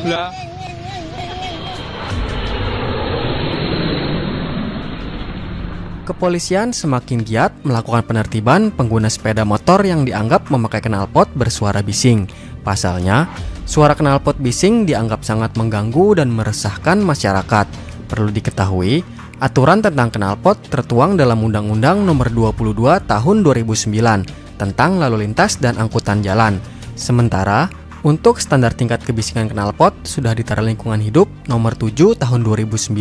Lah. Kepolisian semakin giat melakukan penertiban pengguna sepeda motor yang dianggap memakai knalpot bersuara bising. Pasalnya, suara knalpot bising dianggap sangat mengganggu dan meresahkan masyarakat. Perlu diketahui, aturan tentang knalpot tertuang dalam Undang-Undang Nomor 22 Tahun 2009 tentang lalu lintas dan angkutan jalan. Sementara, untuk standar tingkat kebisingan knalpot sudah ditara Lingkungan Hidup Nomor 7 Tahun 2009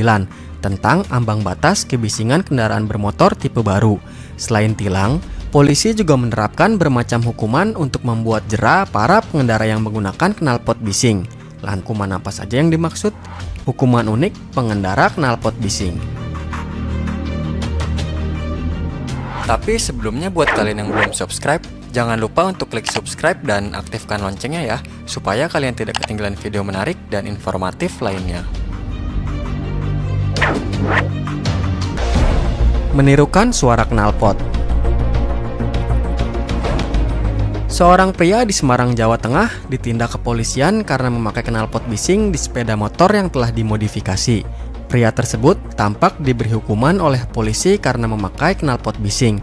tentang ambang batas kebisingan kendaraan bermotor tipe baru. Selain tilang, polisi juga menerapkan bermacam hukuman untuk membuat jera para pengendara yang menggunakan knalpot bising. Lahan hukuman apa saja yang dimaksud? Hukuman unik pengendara knalpot bising. Tapi sebelumnya buat kalian yang belum subscribe, jangan lupa untuk klik subscribe dan aktifkan loncengnya ya, supaya kalian tidak ketinggalan video menarik dan informatif lainnya. Menirukan suara knalpot. Seorang pria di Semarang, Jawa Tengah ditindak kepolisian karena memakai knalpot bising di sepeda motor yang telah dimodifikasi. Pria tersebut tampak diberi hukuman oleh polisi karena memakai knalpot bising.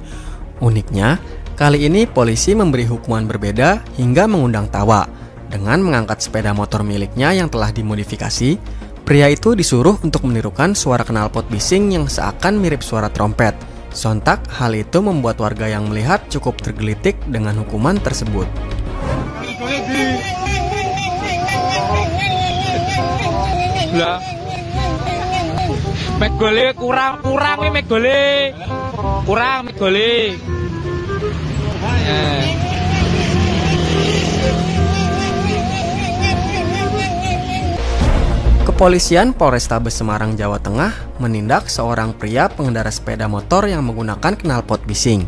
Uniknya, kali ini polisi memberi hukuman berbeda hingga mengundang tawa. Dengan mengangkat sepeda motor miliknya yang telah dimodifikasi, pria itu disuruh untuk menirukan suara knalpot bising yang seakan mirip suara trompet. Sontak, hal itu membuat warga yang melihat cukup tergelitik dengan hukuman tersebut. Lah. Megole kurang nih megole. Kurang megole. Kepolisian Polrestabes Semarang, Jawa Tengah menindak seorang pria pengendara sepeda motor yang menggunakan knalpot bising.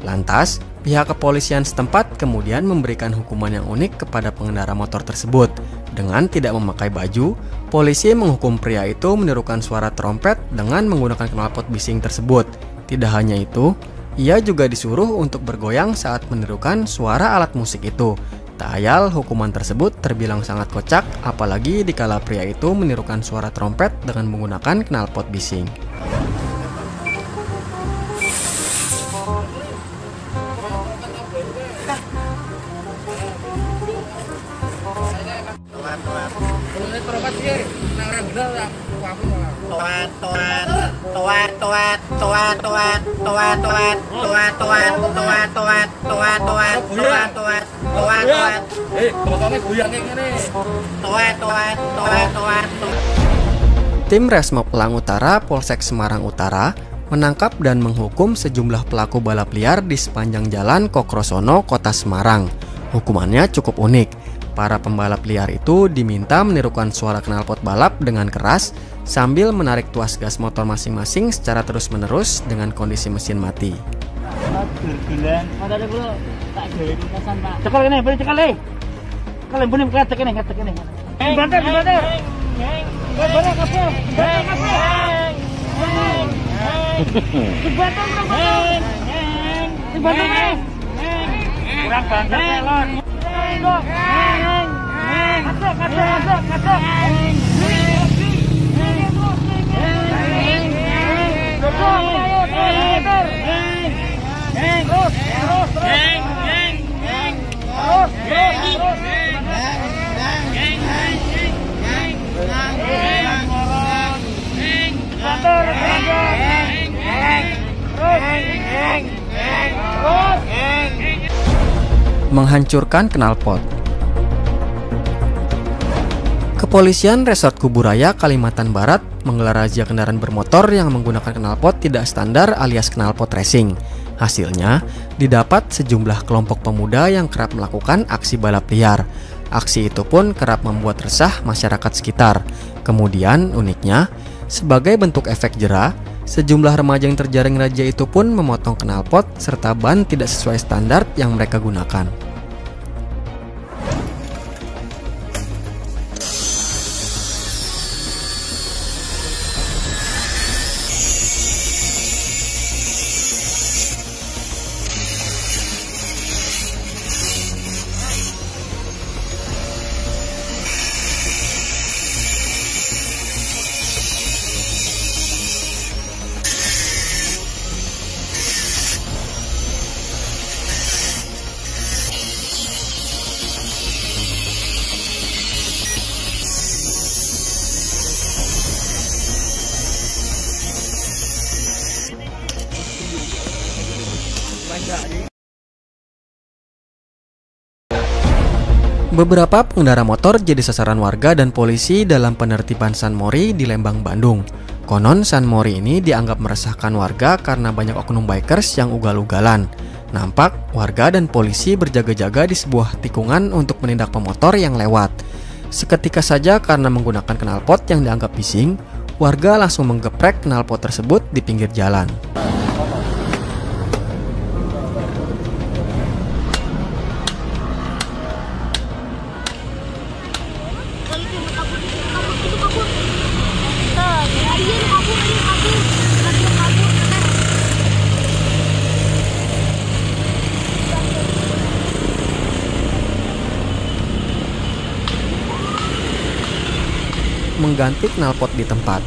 Lantas, pihak kepolisian setempat kemudian memberikan hukuman yang unik kepada pengendara motor tersebut. Dengan tidak memakai baju, polisi menghukum pria itu menirukan suara trompet dengan menggunakan knalpot bising tersebut. Tidak hanya itu, ia juga disuruh untuk bergoyang saat menirukan suara alat musik itu. Tak ayal, hukuman tersebut terbilang sangat kocak, apalagi dikala pria itu menirukan suara trompet dengan menggunakan knalpot bising. Tim Resmob Elang Utara Polsek Semarang Utara menangkap dan menghukum sejumlah pelaku balap liar di sepanjang Jalan Kokrosono, Kota Semarang. Hukumannya cukup unik. Para pembalap liar itu diminta menirukan suara knalpot balap dengan keras sambil menarik tuas gas motor masing-masing secara terus-menerus dengan kondisi mesin mati. Cekal ini, boleh cekal nih. Kalian boleh mengatakan ini, katakan ini. Dibantar. Kurang banget pelon. Menghancurkan knalpot. Kepolisian Resort Kuburaya, Kalimantan Barat menggelar razia kendaraan bermotor yang menggunakan knalpot tidak standar alias knalpot racing. Hasilnya, didapat sejumlah kelompok pemuda yang kerap melakukan aksi balap liar. Aksi itu pun kerap membuat resah masyarakat sekitar. Kemudian, uniknya, sebagai bentuk efek jera, sejumlah remaja yang terjaring razia itu pun memotong knalpot serta ban tidak sesuai standar yang mereka gunakan. Beberapa pengendara motor jadi sasaran warga dan polisi dalam penertiban San Mori di Lembang, Bandung. Konon San Mori ini dianggap meresahkan warga karena banyak oknum bikers yang ugal-ugalan. Nampak warga dan polisi berjaga-jaga di sebuah tikungan untuk menindak pemotor yang lewat. Seketika saja karena menggunakan knalpot yang dianggap bising, warga langsung menggeprek knalpot tersebut di pinggir jalan. Mengganti knalpot di tempat.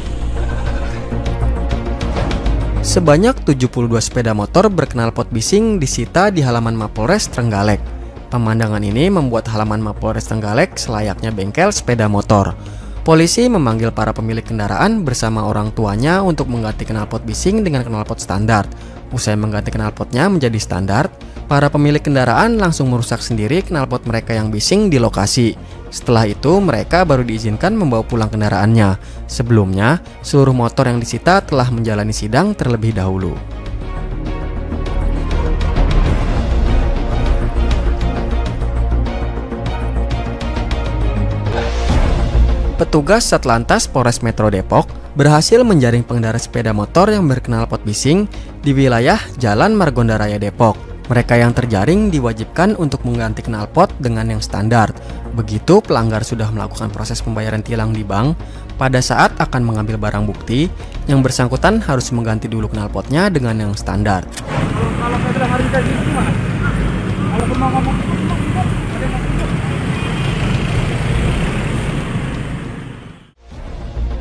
Sebanyak 72 sepeda motor berknalpot bising disita di halaman Mapolres Trenggalek. Pemandangan ini membuat halaman Mapolres Trenggalek selayaknya bengkel sepeda motor. Polisi memanggil para pemilik kendaraan bersama orang tuanya untuk mengganti knalpot bising dengan knalpot standar. Usai mengganti knalpotnya menjadi standar, para pemilik kendaraan langsung merusak sendiri knalpot mereka yang bising di lokasi. Setelah itu, mereka baru diizinkan membawa pulang kendaraannya. Sebelumnya, seluruh motor yang disita telah menjalani sidang terlebih dahulu. Petugas Satlantas Polres Metro Depok berhasil menjaring pengendara sepeda motor yang berknalpot bising di wilayah Jalan Margonda Raya Depok. Mereka yang terjaring diwajibkan untuk mengganti knalpot dengan yang standar. Begitu pelanggar sudah melakukan proses pembayaran tilang di bank, pada saat akan mengambil barang bukti, yang bersangkutan harus mengganti dulu knalpotnya dengan yang standar. Kalau saya bilang hari kayak gitu gimana? Kalau mau ngomong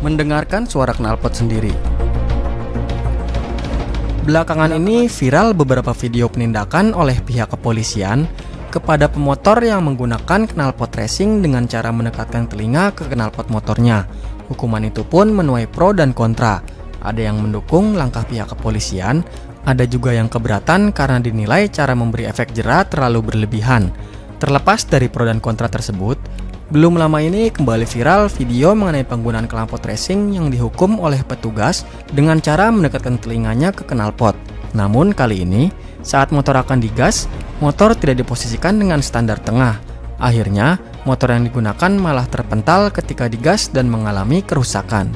Mendengarkan suara knalpot sendiri. Belakangan ini viral beberapa video penindakan oleh pihak kepolisian kepada pemotor yang menggunakan knalpot racing dengan cara mendekatkan telinga ke knalpot motornya. Hukuman itu pun menuai pro dan kontra. Ada yang mendukung langkah pihak kepolisian, ada juga yang keberatan karena dinilai cara memberi efek jera terlalu berlebihan. Terlepas dari pro dan kontra tersebut, belum lama ini kembali viral video mengenai penggunaan knalpot racing yang dihukum oleh petugas dengan cara mendekatkan telinganya ke knalpot. Namun kali ini, saat motor akan digas, motor tidak diposisikan dengan standar tengah. Akhirnya, motor yang digunakan malah terpental ketika digas dan mengalami kerusakan.